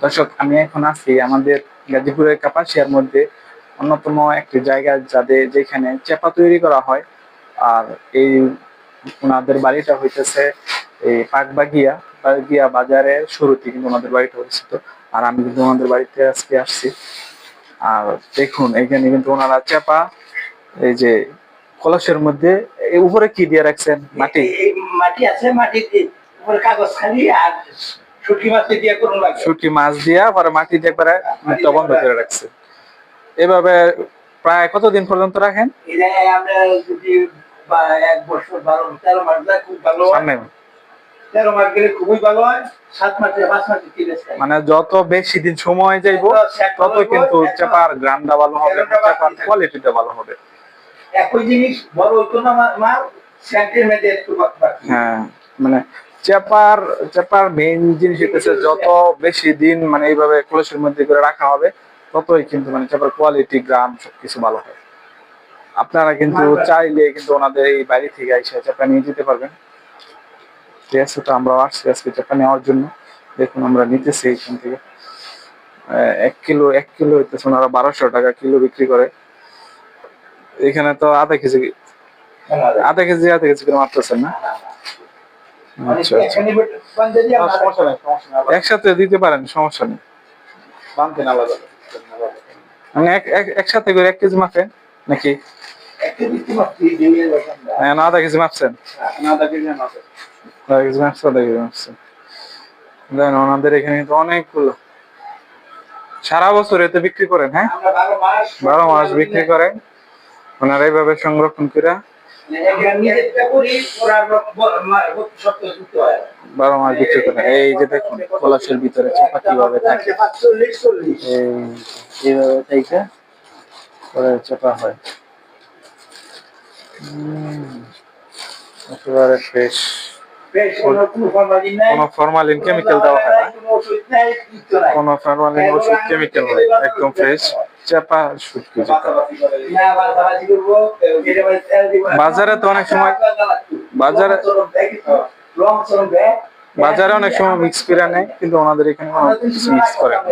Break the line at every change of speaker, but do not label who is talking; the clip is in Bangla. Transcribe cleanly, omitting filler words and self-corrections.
দর্শক, আমি এখন আছি আমাদের গাজীপুরের কাপাসিয়ার মধ্যে অন্যতম একটি জায়গা যেখানে চেপা তৈরি করা হয়। আর এই ওনাদের বাড়িটা হইতেছে এই বাগিয়া বাগিয়া বাজারের শুরুতে কিন্তু ওনাদের বাড়িটা অবস্থিত। আর আমি কিন্তু ওনাদের বাড়িতে আজকে আসছি। আর দেখুন, এখানে কিন্তু ওনারা চেপা, এই যে কলসের মধ্যে এই উপরে কি দিয়ে রাখছেন? মাটি।
মাটি আছে, মাটিতে উপরে কাগজ খালি আর শুটকি মাছ দিয়ে করুন লাগে।
শুটকি মাছ দিয়া পরে মাটি দিয়ে একবারে মুখটা বন্ধ করে রাখছে। এভাবে প্রায় কতদিন পর্যন্ত রাখেন?
এটা আমরা যদি 1 বছর 13 মাস যায় খুব ভালো হয়। 13 মাস গেলে খুবই ভালো হয়। 7 মাসে 5 মাসে ঠিক আছে।
মানে যত বেশি দিন সময় যাইবো তত কিন্তু চাপার গ্রামটা ভালো হবে, চাপার কোয়ালিটিটা ভালো হবে।
একই জিনিস বড় হইতো না মাল সেন্টের মধ্যে একটু
হ্যাঁ, মানে চাপার মেইন জিনিস হচ্ছে যত বেশি দিন মানে এইভাবে কলসের মধ্যে করে রাখা হবে ততই কিন্তু মানে চাপার কোয়ালিটি, গ্রাম সবকিছু ভালো হয়। আপনারা কিন্তু চাইলে কিন্তু ওনাদের এই বাড়ি থেকে এসে চাপা নিয়ে যেতে পারবেন। ঠিক আছে, তো আমরা আসছি আজকে চাপা নেওয়ার জন্য। দেখুন আমরা নিতেছি এখান থেকে 1 কিলো হইতেছে ওনারা 1200 টাকা কিলো বিক্রি করে। এখানে তো আধা কেজি করে মারতেছেন না? আচ্ছা আচ্ছা, একসাথে দিতে পারেন, সমস্যা নেই। মানে একসাথে করে 1 কেজি মাপেন নাকি? আধা কেজি মাপছেন? আধা কেজি মাপছেন। দেন ওনাদের এখানে কিন্তু অনেকগুলো, সারা বছর এতে বিক্রি করেন? হ্যাঁ, 12 মাস বিক্রি করেন ওনারা এইভাবে সংরক্ষণ করে। 12 মাস বিক্রি করেন। এই যে দেখুন কলসের ভিতরে চাপা কিভাবে থাকে, এইভাবে থেকে পরে চাপা হয়। একেবারে ফ্রেশ, কোনো ফরমালিন কেমিক্যাল দেওয়া হয় না, কোনো ফরমালিন ওষুধ কেমিক্যাল হয়, একদম ফ্রেশ চাপা শুটকি। বাজারে তো অনেক সময় বাজারে অনেক সময় মিক্স করে নেয়, কিন্তু ওনাদের এখানে মিক্স করে না।